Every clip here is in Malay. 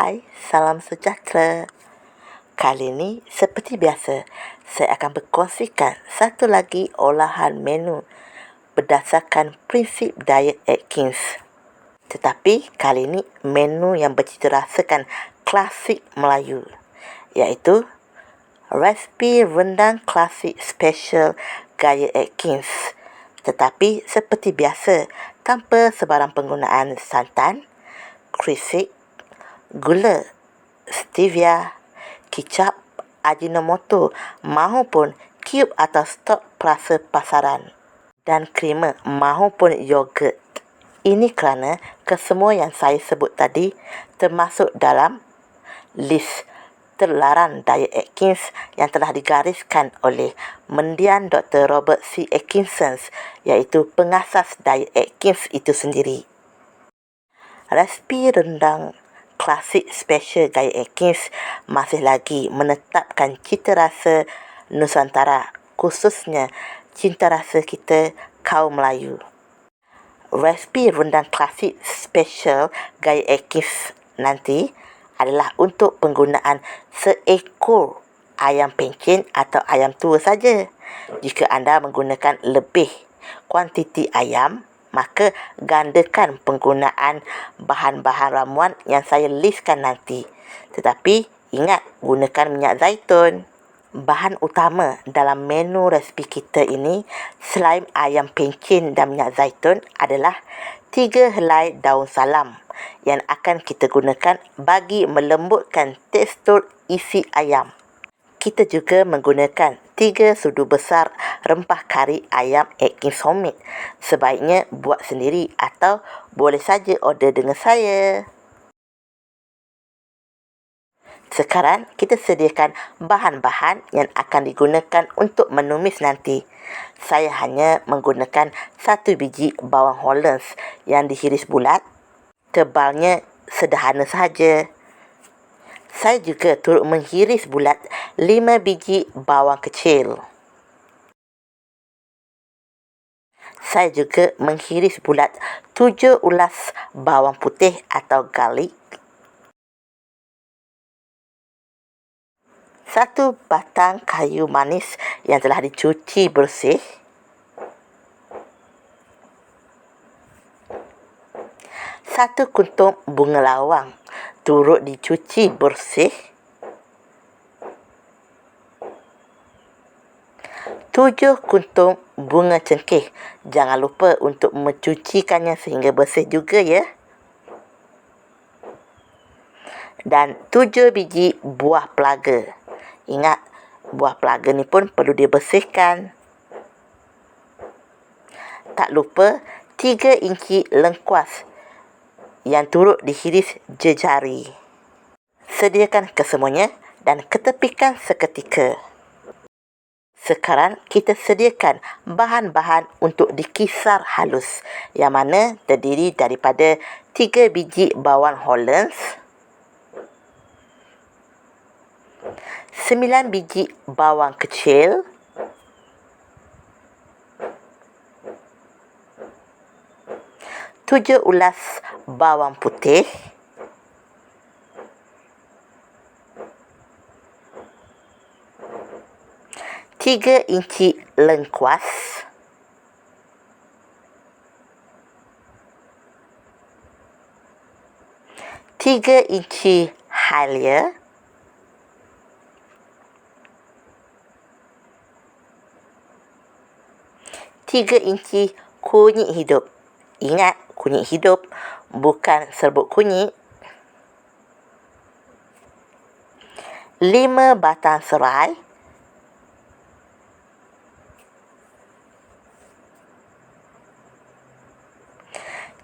Hai, salam sejahtera. Kali ini, seperti biasa, saya akan berkongsikan satu lagi olahan menu berdasarkan prinsip diet Atkins. Tetapi kali ini menu yang bercita rasakan klasik Melayu, iaitu resipi rendang klasik special gaya Atkins. Tetapi seperti biasa, tanpa sebarang penggunaan santan, krisik, gula, stevia, kicap, ajinomoto maupun cube atau stok perasa pasaran dan krema maupun yogurt. Ini kerana kesemua yang saya sebut tadi termasuk dalam list terlarang diet Atkins yang telah digariskan oleh mendiang Dr. Robert C. Atkinson, iaitu pengasas diet Atkins itu sendiri. Resipi rendang klasik special gaya Atkins masih lagi menetapkan cita rasa Nusantara, khususnya cita rasa kita kaum Melayu. Resipi rendang klasik special gaya Atkins nanti adalah untuk penggunaan seekor ayam pencen atau ayam tua saja. Jika anda menggunakan lebih kuantiti ayam, maka gandakan penggunaan bahan-bahan ramuan yang saya listkan nanti. Tetapi ingat, gunakan minyak zaitun. Bahan utama dalam menu resipi kita ini, selain ayam pencen dan minyak zaitun, adalah 3 helai daun salam yang akan kita gunakan bagi melembutkan tekstur isi ayam. Kita juga menggunakan 3 sudu besar rempah kari ayam Atkins Homemade. Sebaiknya buat sendiri atau boleh saja order dengan saya. Sekarang kita sediakan bahan-bahan yang akan digunakan untuk menumis nanti. Saya hanya menggunakan 1 biji bawang Hollands yang dihiris bulat. Tebalnya sederhana sahaja. Saya juga turut menghiris bulat 5 biji bawang kecil. Saya juga menghiris bulat 7 ulas bawang putih atau garlic. 1 batang kayu manis yang telah dicuci bersih. 1 kuntum bunga lawang turut dicuci bersih. 7 kuntum bunga cengkeh. Jangan lupa untuk mencucikannya sehingga bersih juga ya. Dan 7 biji buah pelaga. Ingat, buah pelaga ni pun perlu dibersihkan. Tak lupa 3 inci lengkuas yang turut dihiris jejari. Sediakan kesemuanya dan ketepikan seketika. Sekarang kita sediakan bahan-bahan untuk dikisar halus, yang mana terdiri daripada 3 biji bawang Hollands, 9 biji bawang kecil, 7 ulas bawang putih, 3 inci lengkuas, 3 inci halia, 3 inci kunyit hidup. Ingat, kunyit hidup, bukan serbuk kunyit. 5 batang serai,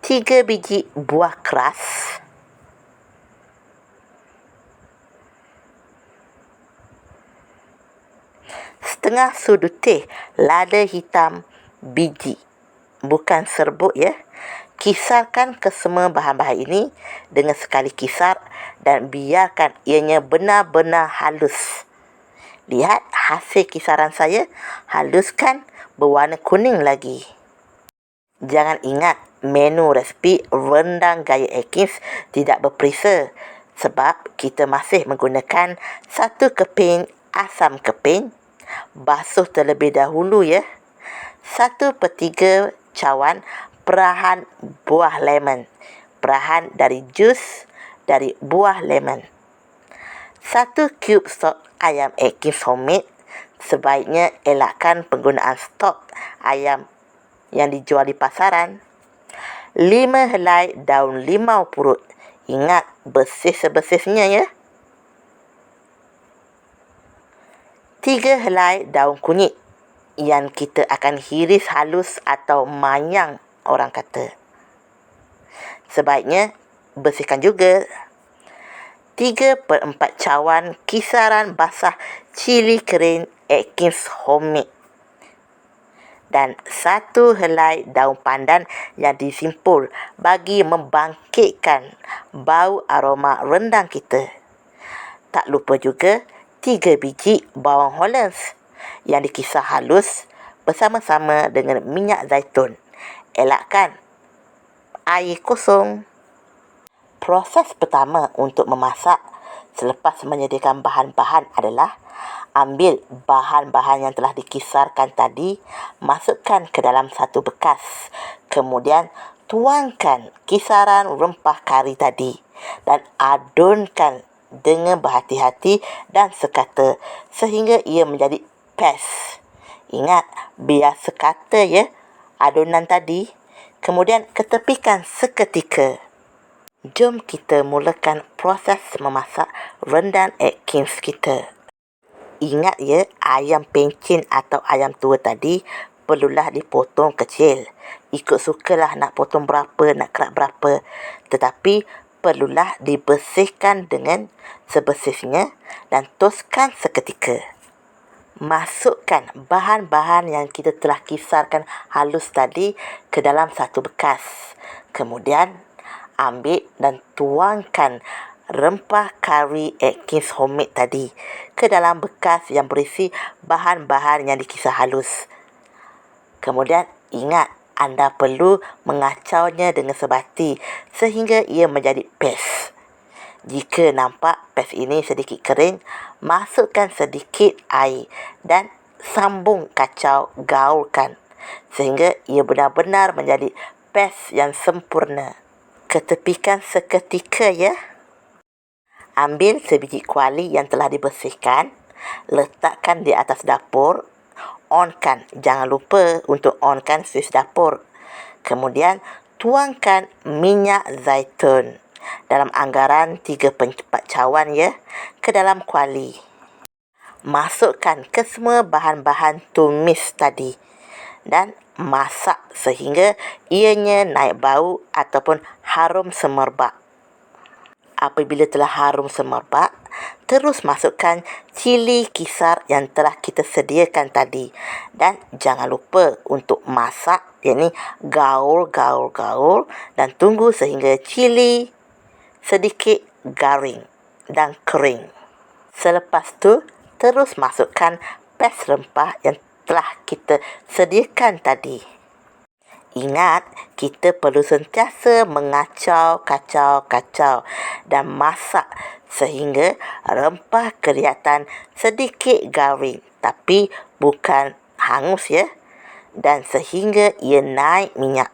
3 biji buah keras, 1/2 sudu teh lada hitam biji, bukan serbuk ya. Kisarkan kesemua bahan-bahan ini dengan sekali kisar dan biarkan ianya benar-benar halus. Lihat hasil kisaran saya, halus kan, berwarna kuning lagi. Jangan ingat, menu resipi rendang gaya Atkins tidak berperisa. Sebab kita masih menggunakan 1 keping asam keping, basuh terlebih dahulu ya. 1/3 cawan perahan buah lemon, perahan dari jus dari buah lemon. 1 cube stok ayam Atkins homemade. Sebaiknya elakkan penggunaan stok ayam yang dijual di pasaran. 5 helai daun limau purut. Ingat, bersih sebersihnya ya. 3 helai daun kunyit yang kita akan hiris halus atau manyang orang kata. Sebaiknya bersihkan juga. 3/4 cawan kisaran basah cili kering Atkins homemade. Dan 1 helai daun pandan yang disimpul bagi membangkitkan bau aroma rendang kita. Tak lupa juga 3 biji bawang Hollands yang dikisar halus bersama-sama dengan minyak zaitun. Elakkan air kosong. Proses pertama untuk memasak selepas menyediakan bahan-bahan adalah ambil bahan-bahan yang telah dikisarkan tadi, masukkan ke dalam satu bekas. Kemudian tuangkan kisaran rempah kari tadi dan adunkan dengan berhati-hati dan sekata sehingga ia menjadi paste. Ingat, biar sekata ya adunan tadi. Kemudian ketepikan seketika. Jom kita mulakan proses memasak rendang Atkins kita. Ingat ya, ayam pencin atau ayam tua tadi perlulah dipotong kecil. Ikut sukalah nak potong berapa, nak kerat berapa. Tetapi perlulah dibersihkan dengan sebersihnya dan toskan seketika. Masukkan bahan-bahan yang kita telah kisarkan halus tadi ke dalam satu bekas. Kemudian ambil dan tuangkan rempah kari Atkins homemade tadi ke dalam bekas yang berisi bahan-bahan yang dikisar halus. Kemudian ingat, anda perlu mengacaunya dengan sebati sehingga ia menjadi paste. Jika nampak paste ini sedikit kering, masukkan sedikit air dan sambung kacau, gaulkan sehingga ia benar-benar menjadi paste yang sempurna. Ketepikan seketika ya. Ambil sebiji kuali yang telah dibersihkan, letakkan di atas dapur, onkan. Jangan lupa untuk onkan suis dapur. Kemudian tuangkan minyak zaitun dalam anggaran 3/4 cawan ya ke dalam kuali. Masukkan ke semua bahan-bahan tumis tadi dan masak sehingga ianya naik bau ataupun harum semerbak. Apabila telah harum semerbak, terus masukkan cili kisar yang telah kita sediakan tadi. Dan jangan lupa untuk masak, yakni gaul dan tunggu sehingga cili sedikit garing dan kering. Selepas tu, terus masukkan paste rempah yang telah kita sediakan tadi. Ingat, kita perlu sentiasa mengacau dan masak sehingga rempah kelihatan sedikit garing tapi bukan hangus ya, dan sehingga ia naik minyak.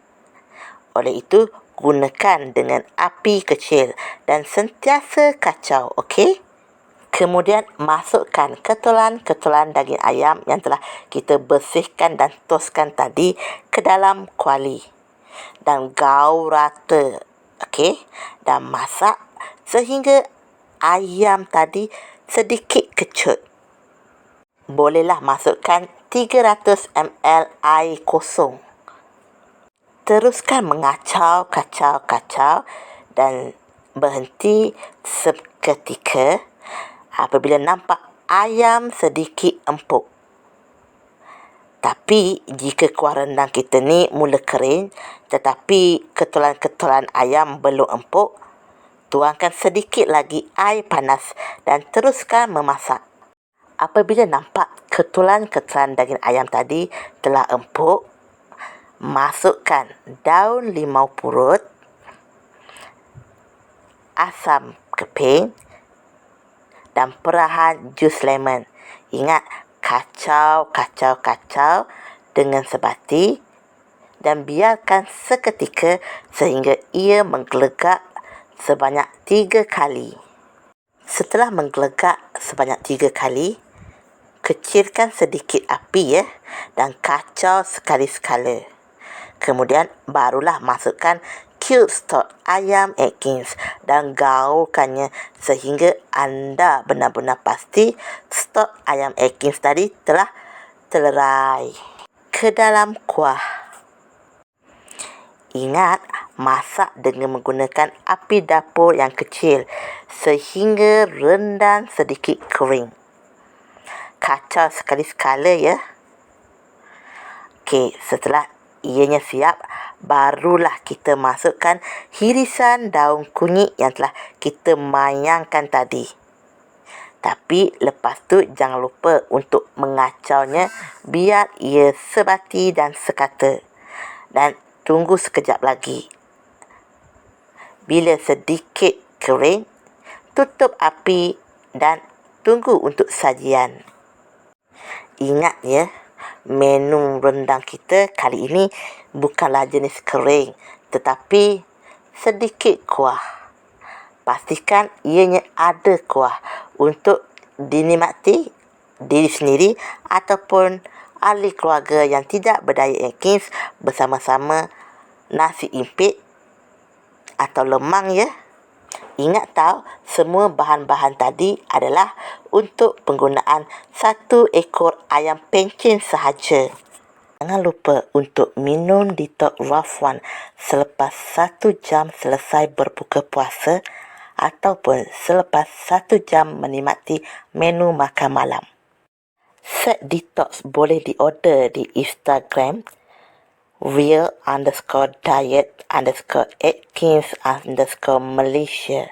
Oleh itu, gunakan dengan api kecil dan sentiasa kacau, okey? Kemudian masukkan ketulan-ketulan daging ayam yang telah kita bersihkan dan toskan tadi ke dalam kuali. Dan gaul rata. Okey? Dan masak sehingga ayam tadi sedikit kecut. Bolehlah masukkan 300 ml air kosong. Teruskan mengacau dan berhenti seketika apabila nampak ayam sedikit empuk. Tapi jika kuah rendang kita ni mula kering tetapi ketulan-ketulan ayam belum empuk, tuangkan sedikit lagi air panas dan teruskan memasak. Apabila nampak ketulan-ketulan daging ayam tadi telah empuk, masukkan daun limau purut, asam keping dan perahan jus lemon. Ingat, kacau dengan sebati dan biarkan seketika sehingga ia menggelegak sebanyak 3 kali. Setelah menggelegak sebanyak 3 kali, kecilkan sedikit api dan kacau sekali-sekala. Kemudian barulah masukkan cube stok ayam Atkins dan gaulkannya sehingga anda benar-benar pasti stok ayam Atkins tadi telah terlerai ke dalam kuah. Ingat, masak dengan menggunakan api dapur yang kecil sehingga rendang sedikit kering. Kacau sekali-sekala ya. Okey, setelah ianya siap, barulah kita masukkan hirisan daun kunyit yang telah kita mayangkan tadi. Tapi lepas tu jangan lupa untuk mengacaunya biar ia sebati dan sekata. Dan tunggu sekejap lagi. Bila sedikit kering, tutup api dan tunggu untuk sajian. Ingat ya, menu rendang kita kali ini bukanlah jenis kering, tetapi sedikit kuah. Pastikan ianya ada kuah untuk dinikmati diri sendiri ataupun ahli keluarga yang tidak berdaya Atkins bersama-sama nasi impit atau lemang ya. Ingat tahu, semua bahan-bahan tadi adalah untuk penggunaan 1 ekor ayam pencen sahaja. Jangan lupa untuk minum detox Rough One selepas 1 jam selesai berbuka puasa ataupun selepas 1 jam menikmati menu makan malam. Set detox boleh diorder di Instagram real_diet_Atkins_Malaysia.